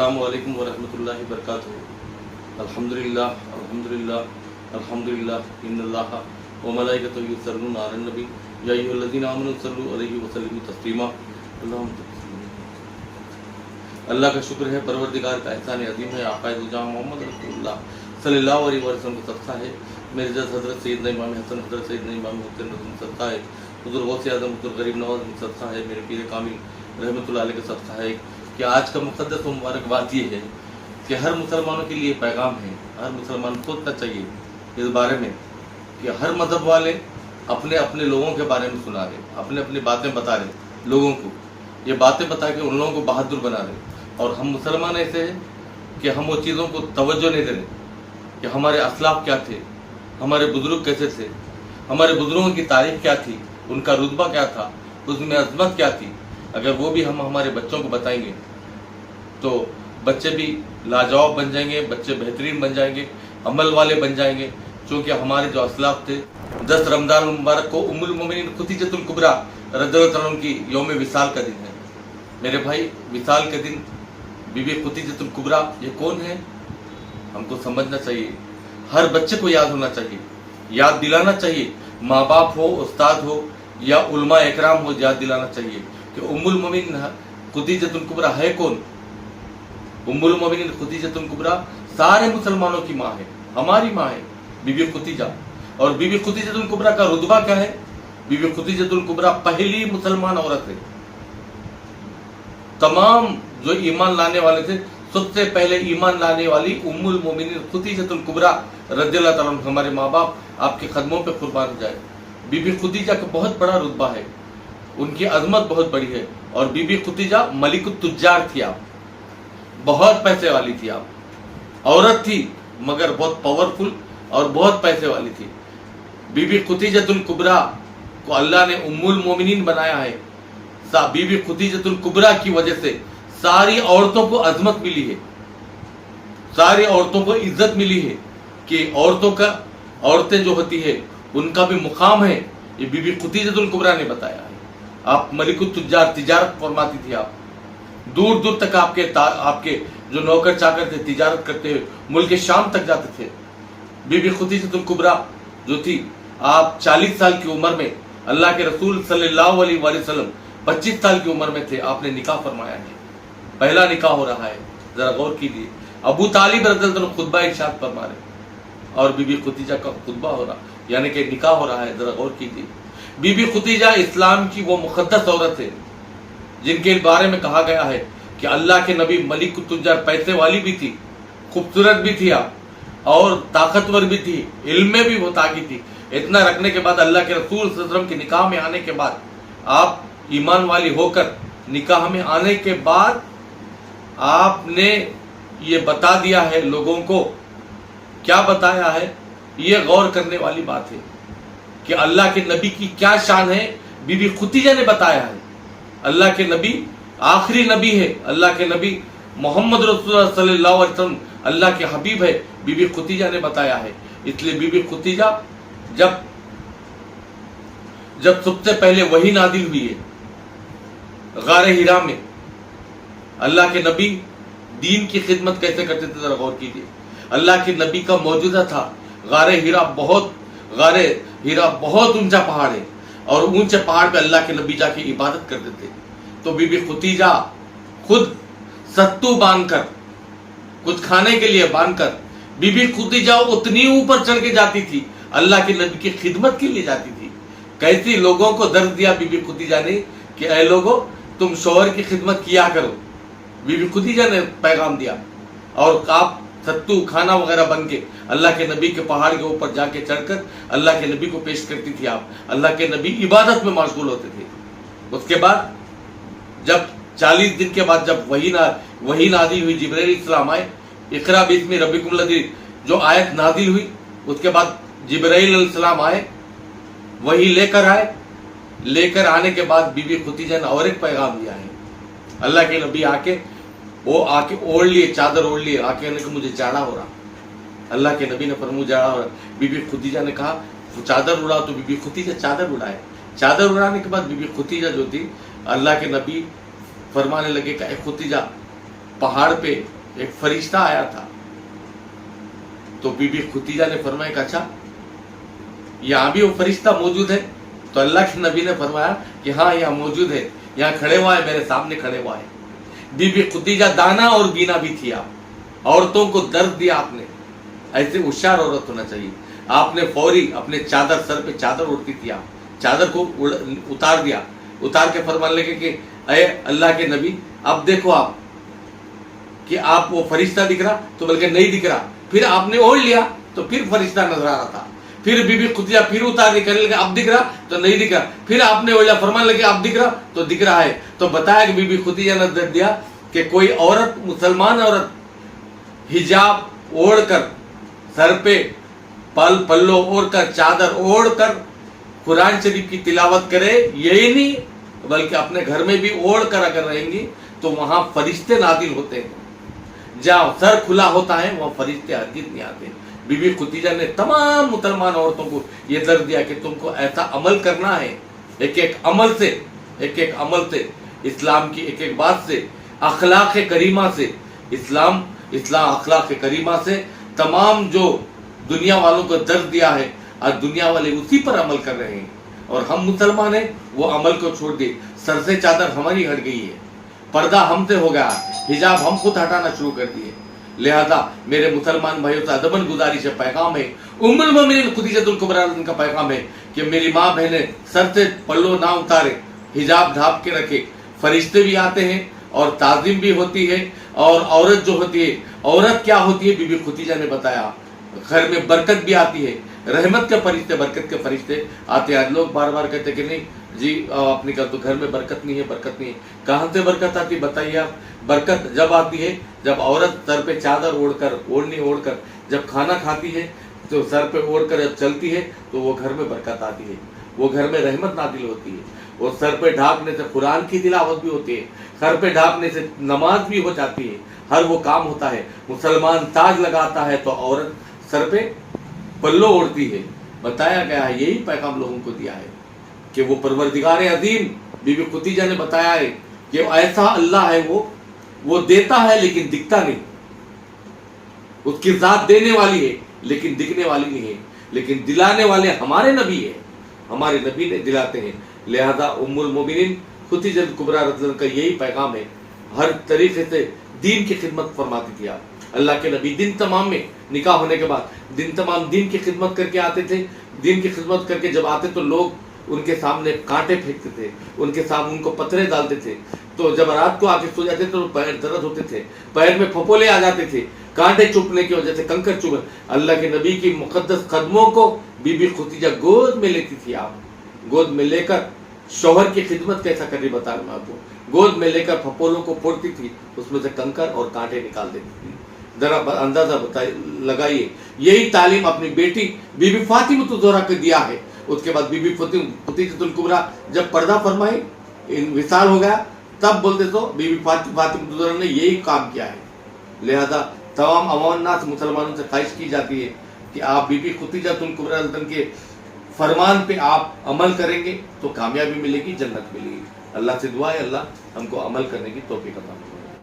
अस्सलामु अलैकुम वरहमतुल्लाहि वबरकातुहू। अल्हम्दुलिल्लाह अल्हम्दुलिल्लाह अल्हम्दुलिल्लाह इन्नल्लाह व मलाइकतहू युसल्लूना अलन नबी या अय्युहल्लज़ीना आमनू सल्लू अलैहि व सल्लिमू तस्लीमा। अल्लाह का शुक्र है, परवरदिगार का एहसान अज़ीम है, आक़ाए दो जहां मोहम्मद रसूलुल्लाह सल्लल्लाहु अलैहि वसल्लम का सदका है, मेरे जज़ हज़रत सैयदना इमाम हसन हज़रत सैयदना इमाम हुसैन रज़ी सदका है, हुज़ूर गौसे आज़म हुज़ूर गरीब नवाज़ सदका है, मेरे पीर कामिल रहमतुल्लाह अलैह का सदका है कि आज का मुक़द्दस व मुबारक बात ये है कि हर मुसलमानों के लिए पैगाम है। हर मुसलमान को सोचना चाहिए इस बारे में कि हर मज़हब वाले अपने अपने लोगों के बारे में सुना रहे, अपने अपनी बातें बता रहे लोगों को, ये बातें बता के उन लोगों को बहादुर बना रहे। और हम मुसलमान ऐसे हैं कि हम वो चीज़ों को तवज्जो नहीं दे रहे कि हमारे असलाफ क्या थे, हमारे बुज़ुर्ग कैसे थे, हमारे बुज़ुर्गों की तारीख क्या थी, उनका रुतबा क्या था, उसमें अज़मत क्या थी। अगर वो भी हम हमारे बच्चों को बताएंगे तो बच्चे भी लाजवाब बन जाएंगे, बच्चे बेहतरीन बन जाएंगे, अमल वाले बन जाएंगे। क्योंकि हमारे जो असलाफ थे, 10 रमज़ान मुबारक को उम्मुल मोमिनीन खुदीजतुल कुबरा रज़ियल्लाहु अन्हा की यौम विसाल का दिन है। मेरे भाई, विसाल के दिन बीबी खुदीजतुल कुबरा ये कौन है, हमको समझना चाहिए। हर बच्चे को याद होना चाहिए, याद दिलाना चाहिए। माँ बाप हो, उस्ताद हो या उलमा इकराम हो, याद दिलाना चाहिए कि उम्मुल मोमिनीन खुदीजतुल कुबरा है कौन। उम्मुल मोमिनीन खुदीजतुल कुबरा सारे मुसलमानों की माँ है, हमारी माँ है बीबी खुदीजा। और बीबी खुदीजतुल कुबरा का रुतबा क्या है? बीबी खुदीजतुल कुबरा पहली मुसलमान औरत है। तमाम जो ईमान लाने वाले थे, सबसे पहले ईमान लाने वाली उम्मुल मोमिनीन खुदीजतुल कुबरा रज़ियल्लाहु अन्हा। हमारे माँ बाप आपके कदमों पे कुर्बान हो जाए। बीबी खुदीजा का बहुत बड़ा रुतबा है, उनकी अजमत बहुत बड़ी है। और बीबी खुदीजा मलिकुत तुज्जार थी, आप बहुत पैसे वाली थी, आप औरत थी मगर बहुत पावरफुल और बहुत पैसे वाली थी। बीबी खुदीजतुल कुबरा को अल्लाह ने उम्मुल मोमिनीन बनाया है। बीबी खुदीजतुल कुबरा की वजह से सारी औरतों को अजमत मिली है, सारी औरतों को इज्जत मिली है कि औरतें जो होती है उनका भी मुकाम है। ये बीबी खुदीजतुल कुबरा ने बताया है। आप मलिकुत तुज्जार तिजारत फरमाती थी, आप दूर दूर तक आपके जो नौकर चाकर थे तिजारत करते हुए मुल्क शाम तक जाते थे। बीबी खुदीजतुल कुबरा जो थी, आप 40 साल की उम्र में अल्लाह के रसूल सल्लल्लाहु अलैहि वसल्लम 25 साल की उम्र में थे, आपने निकाह फरमाया है। पहला निकाह हो रहा है, जरा गौर कीजिए। अबू तालिब रज़ियल्लाहु अन्हु खुतबा इरशाद फरमा रहे और बीबी खुदीजा का खुतबा हो रहा, यानी कि निकाह हो रहा है, जरा गौर कीजिए। बीबी खुदीजा इस्लाम की वो मुक़द्दस औरत है जिनके बारे में कहा गया है कि अल्लाह के नबी मलिकुत तुज्जार, पैसे वाली भी थी, खूबसूरत भी थी आप, और ताकतवर भी थी, इल्म में भी बहुत आगे थी। इतना रखने के बाद अल्लाह के रसूल सल्लल्लाहु अलैहि वसल्लम के निकाह में आने के बाद, आप ईमान वाली होकर निकाह में आने के बाद आपने ये बता दिया है लोगों को। क्या बताया है? ये गौर करने वाली बात है कि अल्लाह के नबी की क्या शान है, बीबी खुदीजा ने बताया है। अल्लाह के नबी आखिरी नबी है, अल्लाह के नबी मोहम्मद रसूलुल्लाह सल्लल्लाहु अलैहि वसल्लम अल्लाह के हबीब है, बीबी खुदीजा ने बताया है। इसलिए बीबी खुदीजा जब सबसे पहले वही नादिल हुई है गारे हिरा में, अल्लाह के नबी दीन की खिदमत कैसे करते थे, जरा गौर कीजिए। अल्लाह के नबी का मौजूदा था गारे हिरा बहुत ऊंचा पहाड़ है और ऊंचे पहाड़ पे अल्लाह के नबी जाके इबादत करते थे। तो बीबी खुदीजा खुद सत्तू बांधकर, कुछ खाने के लिए बांधकर, बीबी खुदीजा उतनी ऊपर चढ़ के जाती थी, अल्लाह के नबी की खिदमत के लिए जाती थी। कैसी लोगों को दर्द दिया बीबी खुदीजा ने कि ऐ लोगों, तुम शौहर की खिदमत किया करो। बीबी खुदीजा ने पैगाम दिया और आप सत्तू खाना वगैरह बन के अल्लाह के नबी के पहाड़ के ऊपर जाके चढ़कर अल्लाह के नबी को पेश करती थी। आप अल्लाह के नबी इबादत में मशगूल होते थे। उसके बाद जब 40 दिन के बाद जब वही नादिल हुई, जिब्राइल इस्लाम आए, इकरा बिस्मि रब्बिकुम लज़ी जो आयत नादिल हुई, उसके बाद जिब्राइल इस्लाम आए, वही लेकर आने के बाद बीबी खुदीजा ने और एक पैगाम दिया है। अल्लाह के नबी आके ओढ़ लिए, चादर ओढ़ लिए, आके कि मुझे जाड़ा हो रहा। अल्लाह के नबी ने फरमाया जाड़ा हो रहा। बीबी खुदीजा ने कहा चादर उड़ाओ, तो बीबी खुदीजा चादर उड़ाए। चादर उड़ाने के बाद बीबी खुदीजा जो थी, अल्लाह के नबी फरमाने लगे कि खुदीजा पहाड़ पे ایک فرشتہ آیا تھا تو بی بی خدیجہ نے فرمایا کہ اچھا یہاں بھی وہ فرشتہ موجود ہے؟ تو اللہ کے نبی نے فرمایا کہ ہاں یہاں موجود ہے، یہاں کھڑے ہوا ہے، میرے سامنے کھڑے ہوا ہے۔ بی بی خدیجہ دانا اور بینا بھی تھی، آپ عورتوں کو درد دیا آپ نے، ایسے ہوشیار عورت ہونا چاہیے۔ آپ نے فوری اپنے چادر، سر پہ چادر اڑتی تھی، آپ چادر کو اتار دیا، اتار کے فرمان لگے کہ اے اللہ کے نبی اب دیکھو آپ کہ آپ وہ فرشتہ دکھ رہا؟ تو بلکہ نہیں دکھ رہا۔ پھر آپ نے اوڑھ لیا تو پھر فرشتہ نظر آ رہا تھا۔ پھر بی بی خدیجہ پھر اتار کے کرنے لگے، اب دکھ رہا تو نہیں دکھ رہا۔ پھر آپ نے اوڑھا، فرمان لگے اب دکھ رہا تو دکھ رہا ہے۔ تو بتایا کہ بی بی خدیجہ نے درد دیا کہ کوئی عورت، مسلمان عورت حجاب اوڑھ کر، سر پہ پلو اوڑھ کر، چادر اوڑھ کر قرآن شریف کی تلاوت کرے، یہی نہیں بلکہ اپنے گھر میں بھی اوڑھ کر اگر رہیں گی تو وہاں فرشتے نازل ہوتے ہیں۔ جہاں سر کھلا ہوتا ہے وہاں فرشتے ہرگز نہیں آتے۔ بی بی خدیجہ نے تمام مسلمان عورتوں کو یہ درد دیا کہ تم کو ایسا عمل کرنا ہے، ایک ایک عمل سے، اسلام کی ایک ایک بات سے، اخلاق کریمہ سے، اسلام اخلاق کریمہ سے تمام جو دنیا والوں کو درد دیا ہے، اور دنیا والے اسی پر عمل کر رہے ہیں، اور ہم مسلمان ہیں وہ عمل کو چھوڑ دے۔ سر سے چادر ہماری ہٹ گئی ہے، پردہ ہم سے ہو گیا، حجاب ہم خود ہٹانا شروع کر دیے۔ لہذا میرے مسلمان بھائیوں سے ادباً گزارش ہے، پیغام ہے، ام المومنین خدیجہ الکبریٰ کا پیغام ہے کہ میری ماں بہنیں سر سے پلو نہ اتارے، حجاب ڈھانپ کے رکھے۔ فرشتے بھی آتے ہیں اور تعظیم بھی ہوتی ہے، اور عورت جو ہوتی ہے، عورت کیا ہوتی ہے؟ بی بی خدیجہ نے بتایا، گھر میں برکت بھی آتی ہے، رحمت کے فرشتے، برکت کے فرشتے آتے ہیں۔ لوگ بار بار کہتے کہ نہیں جی آپ نے کہا تو گھر میں برکت نہیں ہے، برکت نہیں ہے۔ کہاں سے برکت آتی بتائیے آپ؟ برکت جب آتی ہے جب عورت سر پہ چادر اوڑھنی اوڑھ کر جب کھانا کھاتی ہے، تو سر پہ اوڑھ کر جب چلتی ہے تو وہ گھر میں برکت آتی ہے، وہ گھر میں رحمت نازل ہوتی ہے۔ اور سر پہ ڈھانپنے سے قرآن کی تلاوت بھی ہوتی ہے، سر پہ ڈھانپنے سے نماز بھی ہو جاتی ہے، ہر وہ کام ہوتا ہے۔ مسلمان تاج لگاتا ہے تو عورت سر پہ پلو اوڑھتی ہے۔ بتایا گیا ہے، یہی پیغام لوگوں کو دیا ہے کہ وہ پروردگار عظیم، بی بی خدیجہ نے بتایا ہے کہ ایسا اللہ ہے، وہ دیتا ہے لیکن دکھتا نہیں، اس کی ذات دینے والی ہے لیکن دکھنے والی نہیں ہے، لیکن دلانے والے ہمارے نبی ہیں، ہمارے نبی نے دلاتے ہیں۔ لہذا ام المومنین خدیجہ الکبریٰ رضی اللہ عنہا کا یہی پیغام ہے، ہر طریقے سے دین کی خدمت فرماتی تھی آپ۔ اللہ کے نبی دن تمام میں نکاح ہونے کے بعد دن تمام دین کی خدمت کر کے آتے تھے۔ دین کی خدمت کر کے جب آتے تو لوگ ان کے سامنے کانٹے پھینکتے تھے، ان کے سامنے ان کو پتھرے ڈالتے تھے، تو جب رات کو آ کے سو جاتے تو پیر درد ہوتے تھے، پیر میں پھپولے آ جاتے تھے، کانٹے چبھنے کی وجہ سے، کنکر چبھ۔ اللہ کے نبی کی مقدس قدموں کو بی بی خدیجہ گود میں لیتی تھی، آپ گود میں لے کر شوہر کی خدمت کیسا کر رہی بتا رہا ہوں آپ کو، گود میں لے کر پھپولوں کو پھوڑتی تھی، اس میں سے کنکر اور کانٹے نکال دیتی تھی۔ ذرا اندازہ لگائیے، یہی تعلیم اپنی بیٹی بی بی فاطمہ الزہرا کو دیا ہے۔ اس کے بعد بی بی خدیجہ الکبریٰ جب پردہ فرمائی، وصال ہو گیا، تب بولتے تو بی بی فاطمہ الزہرا نے یہی کام کیا ہے۔ لہذا تمام عوام الناس مسلمانوں سے خواہش کی جاتی ہے کہ آپ بی بی خدیجہ الکبریٰ کے فرمان پہ آپ عمل کریں گے تو کامیابی ملے گی، جنت ملے گی۔ اللہ سے دعا ہے اللہ ہم کو عمل کرنے کی توفیق عطا فرمائے۔